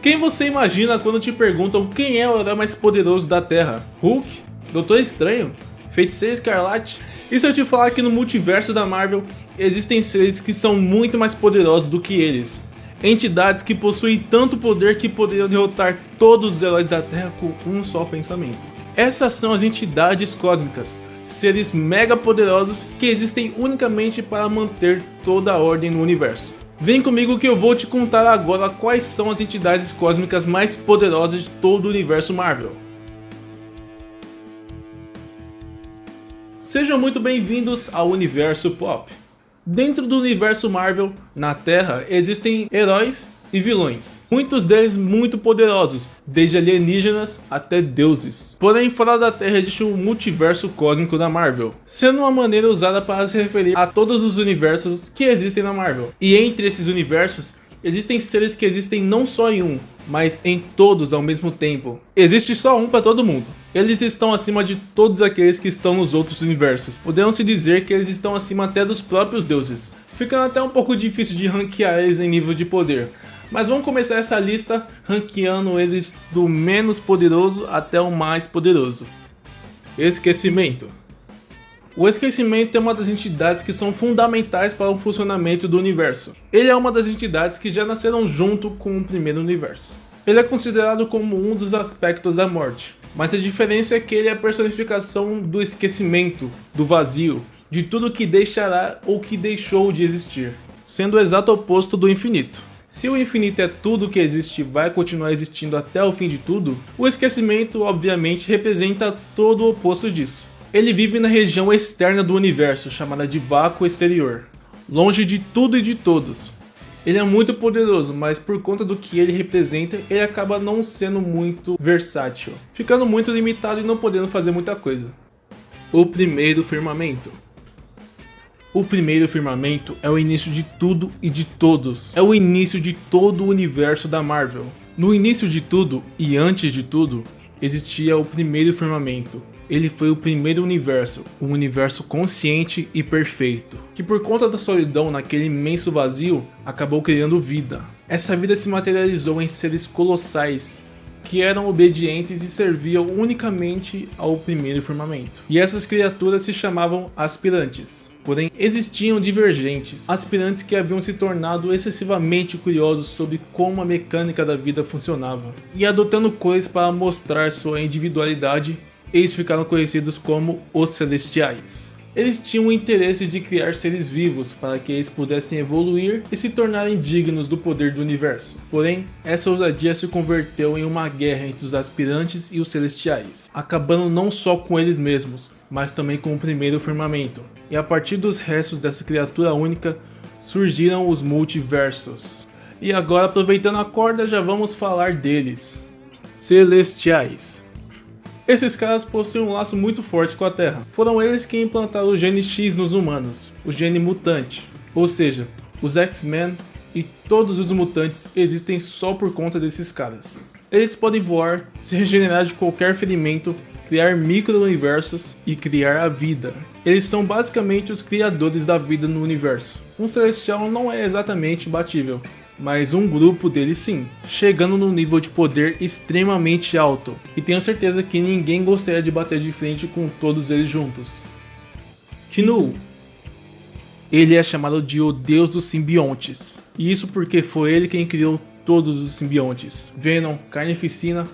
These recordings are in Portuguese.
Quem você imagina quando te perguntam quem é o herói mais poderoso da Terra? Hulk? Doutor Estranho? Feiticeiro Escarlate? E se eu te falar que no multiverso da Marvel existem seres que são muito mais poderosos do que eles? Entidades que possuem tanto poder que poderiam derrotar todos os heróis da Terra com um só pensamento. Essas são as entidades cósmicas, seres mega poderosos que existem unicamente para manter toda a ordem no universo. Vem comigo que eu vou te contar agora quais são as entidades cósmicas mais poderosas de todo o universo Marvel. Sejam muito bem-vindos ao Universo Pop. Dentro do universo Marvel, na Terra, existem heróis e vilões, muitos deles muito poderosos, desde alienígenas até deuses. Porém, fora da Terra existe um multiverso cósmico da Marvel, sendo uma maneira usada para se referir a todos os universos que existem na Marvel. E entre esses universos, existem seres que existem não só em um, mas em todos ao mesmo tempo. Existe só um para todo mundo. Eles estão acima de todos aqueles que estão nos outros universos. Podemos dizer que eles estão acima até dos próprios deuses, ficando até um pouco difícil de ranquear eles em nível de poder. Mas vamos começar essa lista ranqueando eles do menos poderoso até o mais poderoso. Esquecimento. O esquecimento é uma das entidades que são fundamentais para o funcionamento do universo. Ele é uma das entidades que já nasceram junto com o primeiro universo. Ele é considerado como um dos aspectos da morte, mas a diferença é que ele é a personificação do esquecimento, do vazio, de tudo que deixará ou que deixou de existir, sendo o exato oposto do infinito. Se o infinito é tudo que existe e vai continuar existindo até o fim de tudo, o esquecimento obviamente representa todo o oposto disso. Ele vive na região externa do universo, chamada de vácuo exterior, longe de tudo e de todos. Ele é muito poderoso, mas por conta do que ele representa, ele acaba não sendo muito versátil, ficando muito limitado e não podendo fazer muita coisa. O primeiro firmamento. O primeiro firmamento é o início de tudo e de todos. É o início de todo o universo da Marvel. No início de tudo e antes de tudo, existia o primeiro firmamento. Ele foi o primeiro universo, um universo consciente e perfeito, que por conta da solidão naquele imenso vazio, acabou criando vida. Essa vida se materializou em seres colossais, que eram obedientes e serviam unicamente ao primeiro firmamento. E essas criaturas se chamavam aspirantes. Porém, existiam divergentes, aspirantes que haviam se tornado excessivamente curiosos sobre como a mecânica da vida funcionava, e adotando coisas para mostrar sua individualidade, eles ficaram conhecidos como os Celestiais. Eles tinham o interesse de criar seres vivos para que eles pudessem evoluir e se tornarem dignos do poder do universo. Porém, essa ousadia se converteu em uma guerra entre os aspirantes e os Celestiais, acabando não só com eles mesmos, mas também com o primeiro firmamento. E a partir dos restos dessa criatura única, surgiram os multiversos. E agora, aproveitando a corda, já vamos falar deles. Celestiais. Esses caras possuem um laço muito forte com a Terra. Foram eles que implantaram o gene X nos humanos, o gene mutante. Ou seja, os X-Men e todos os mutantes existem só por conta desses caras. Eles podem voar, se regenerar de qualquer ferimento, criar micro-universos e criar a vida. Eles são basicamente os criadores da vida no universo. Um celestial não é exatamente imbatível, mas um grupo deles sim, chegando num nível de poder extremamente alto. E tenho certeza que ninguém gostaria de bater de frente com todos eles juntos. Knu. Ele é chamado de o deus dos simbiontes. E isso porque foi ele quem criou todos os simbiontes. Venom, Carnificina,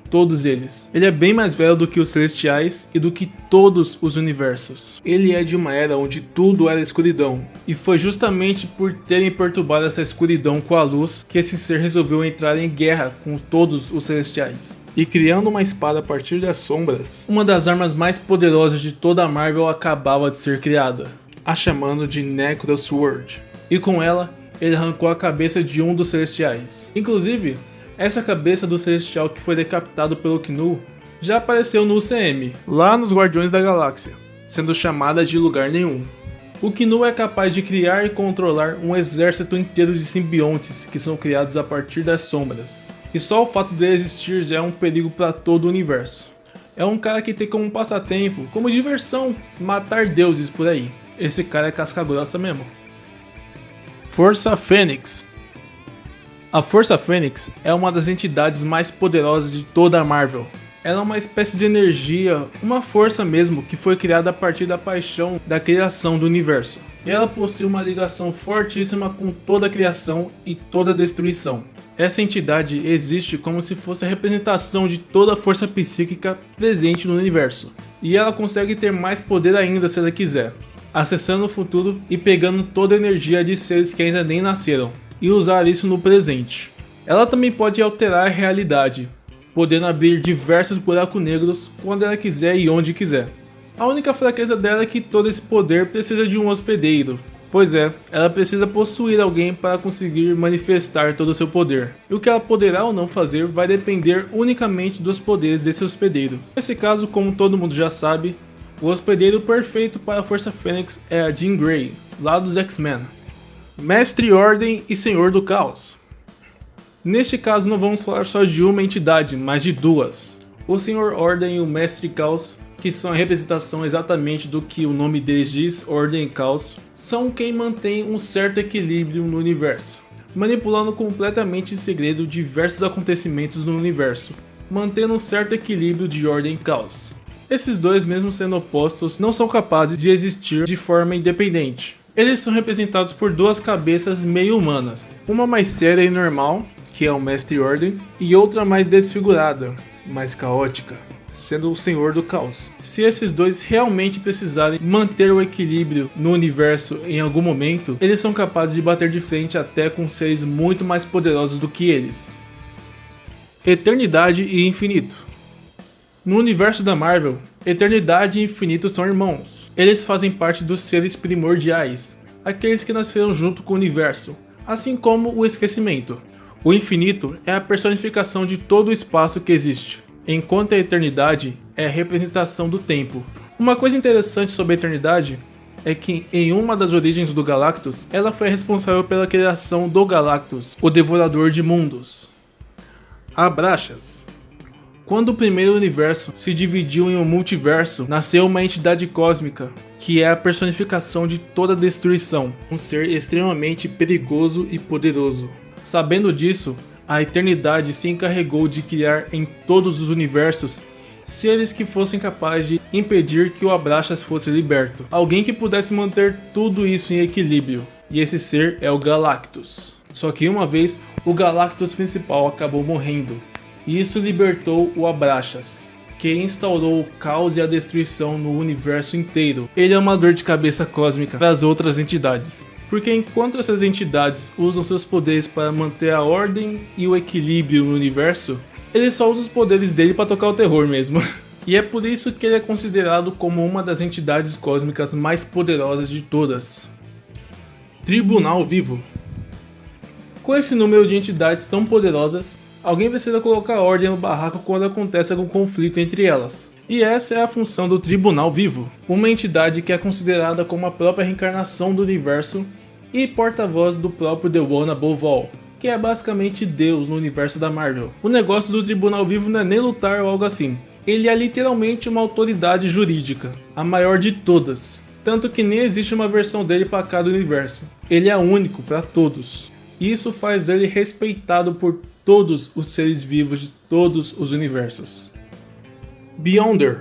todos eles. Ele é bem mais velho do que os Celestiais e do que todos os universos. Ele é de uma era onde tudo era escuridão. E foi justamente por terem perturbado essa escuridão com a luz que esse ser resolveu entrar em guerra com todos os Celestiais. E criando uma espada a partir das sombras, uma das armas mais poderosas de toda a Marvel acabava de ser criada, a chamando de Necrosword. E com ela, ele arrancou a cabeça de um dos Celestiais. Inclusive, essa cabeça do Celestial que foi decapitado pelo Knu já apareceu no UCM, lá nos Guardiões da Galáxia, sendo chamada de Lugar Nenhum. O Knu é capaz de criar e controlar um exército inteiro de simbiontes que são criados a partir das sombras. E só o fato de existir já é um perigo para todo o universo. É um cara que tem como passatempo, como diversão, matar deuses por aí. Esse cara é casca grossa mesmo. Força Fênix. A Força Fênix é uma das entidades mais poderosas de toda a Marvel. Ela é uma espécie de energia, uma força mesmo, que foi criada a partir da paixão da criação do universo. E ela possui uma ligação fortíssima com toda a criação e toda a destruição. Essa entidade existe como se fosse a representação de toda a força psíquica presente no universo. E ela consegue ter mais poder ainda se ela quiser, acessando o futuro e pegando toda a energia de seres que ainda nem nasceram, e usar isso no presente. Ela também pode alterar a realidade, podendo abrir diversos buracos negros quando ela quiser e onde quiser. A única fraqueza dela é que todo esse poder precisa de um hospedeiro. Pois é, ela precisa possuir alguém para conseguir manifestar todo o seu poder. E o que ela poderá ou não fazer vai depender unicamente dos poderes desse hospedeiro. Nesse caso, como todo mundo já sabe, o hospedeiro perfeito para a Força Fênix é a Jean Grey, lá dos X-Men. Mestre Ordem e Senhor do Caos. Neste caso não vamos falar só de uma entidade, mas de duas. O Senhor Ordem e o Mestre Caos, que são a representação exatamente do que o nome deles diz, Ordem e Caos, são quem mantém um certo equilíbrio no universo, manipulando completamente em segredo diversos acontecimentos no universo, mantendo um certo equilíbrio de ordem e caos. Esses dois, mesmo sendo opostos, não são capazes de existir de forma independente. Eles são representados por duas cabeças meio humanas, uma mais séria e normal, que é o Mestre Ordem, e outra mais desfigurada, mais caótica, sendo o Senhor do Caos. Se esses dois realmente precisarem manter o equilíbrio no universo em algum momento, eles são capazes de bater de frente até com seres muito mais poderosos do que eles. Eternidade e Infinito. No universo da Marvel, Eternidade e Infinito são irmãos. Eles fazem parte dos seres primordiais, aqueles que nasceram junto com o universo, assim como o Esquecimento. O Infinito é a personificação de todo o espaço que existe, enquanto a Eternidade é a representação do tempo. Uma coisa interessante sobre a Eternidade é que em uma das origens do Galactus, ela foi responsável pela criação do Galactus, o Devorador de Mundos. Abraxas. Quando o primeiro universo se dividiu em um multiverso, nasceu uma entidade cósmica, que é a personificação de toda a destruição, um ser extremamente perigoso e poderoso. Sabendo disso, a Eternidade se encarregou de criar em todos os universos seres que fossem capazes de impedir que o Abraxas fosse liberto. Alguém que pudesse manter tudo isso em equilíbrio. E esse ser é o Galactus. Só que uma vez, o Galactus principal acabou morrendo. E isso libertou o Abraxas, que instaurou o caos e a destruição no universo inteiro. Ele é uma dor de cabeça cósmica para as outras entidades. Porque enquanto essas entidades usam seus poderes para manter a ordem e o equilíbrio no universo, ele só usa os poderes dele para tocar o terror mesmo. E é por isso que ele é considerado como uma das entidades cósmicas mais poderosas de todas. Tribunal Vivo. Com esse número de entidades tão poderosas, alguém precisa colocar ordem no barraco quando acontece algum conflito entre elas. E essa é a função do Tribunal Vivo, uma entidade que é considerada como a própria reencarnação do universo e porta-voz do próprio The One Above All, que é basicamente Deus no universo da Marvel. O negócio do Tribunal Vivo não é nem lutar ou algo assim, ele é literalmente uma autoridade jurídica, a maior de todas, tanto que nem existe uma versão dele para cada universo. Ele é único para todos. Isso faz ele respeitado por todos os seres vivos de todos os universos. Beyonder.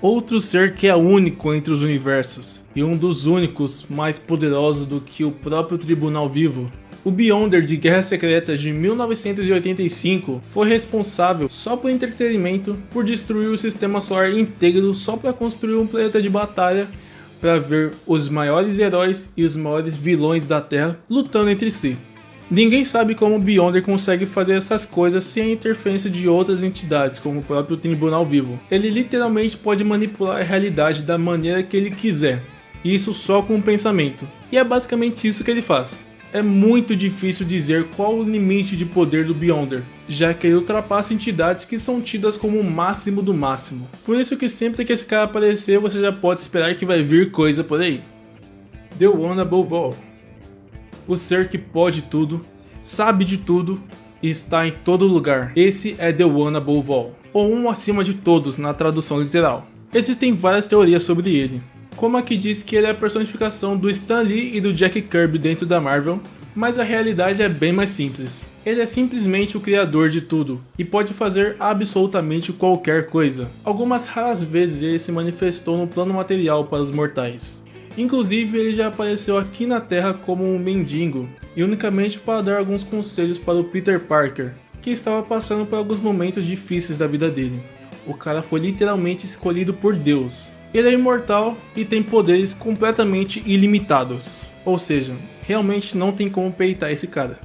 Outro ser que é único entre os universos, e um dos únicos mais poderosos do que o próprio Tribunal Vivo. O Beyonder de Guerras Secretas de 1985 foi responsável, só por entretenimento, por destruir o sistema solar inteiro só para construir um planeta de batalha para ver os maiores heróis e os maiores vilões da Terra lutando entre si. Ninguém sabe como o Beyonder consegue fazer essas coisas sem a interferência de outras entidades, como o próprio Tribunal Vivo. Ele literalmente pode manipular a realidade da maneira que ele quiser, e isso só com o pensamento. E é basicamente isso que ele faz. É muito difícil dizer qual o limite de poder do Beyonder, já que ele ultrapassa entidades que são tidas como o máximo do máximo. Por isso que sempre que esse cara aparecer, você já pode esperar que vai vir coisa por aí. The One Above All. O ser que pode tudo, sabe de tudo e está em todo lugar. Esse é The One Above All, ou um acima de todos na tradução literal. Existem várias teorias sobre ele, como a que diz que ele é a personificação do Stan Lee e do Jack Kirby dentro da Marvel, Mas a realidade é bem mais simples. Ele é simplesmente o criador de tudo e pode fazer absolutamente qualquer coisa. Algumas raras vezes ele se manifestou no plano material para os mortais. Inclusive ele já apareceu aqui na Terra como um mendigo e unicamente para dar alguns conselhos para o Peter Parker, que estava passando por alguns momentos difíceis da vida dele. O cara foi literalmente escolhido por Deus. Ele é imortal e tem poderes completamente ilimitados. Ou seja, realmente não tem como peitar esse cara.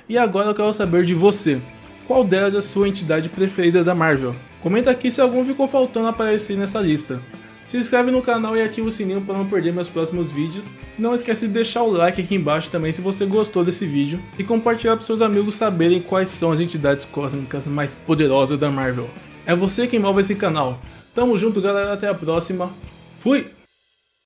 E agora eu quero saber de você. Qual delas é a sua entidade preferida da Marvel? Comenta aqui se algum ficou faltando aparecer nessa lista. Se inscreve no canal e ativa o sininho para não perder meus próximos vídeos. Não esquece de deixar o like aqui embaixo também se você gostou desse vídeo. E compartilhar para seus amigos saberem quais são as entidades cósmicas mais poderosas da Marvel. É você quem move esse canal. Tamo junto, galera, até a próxima. Fui!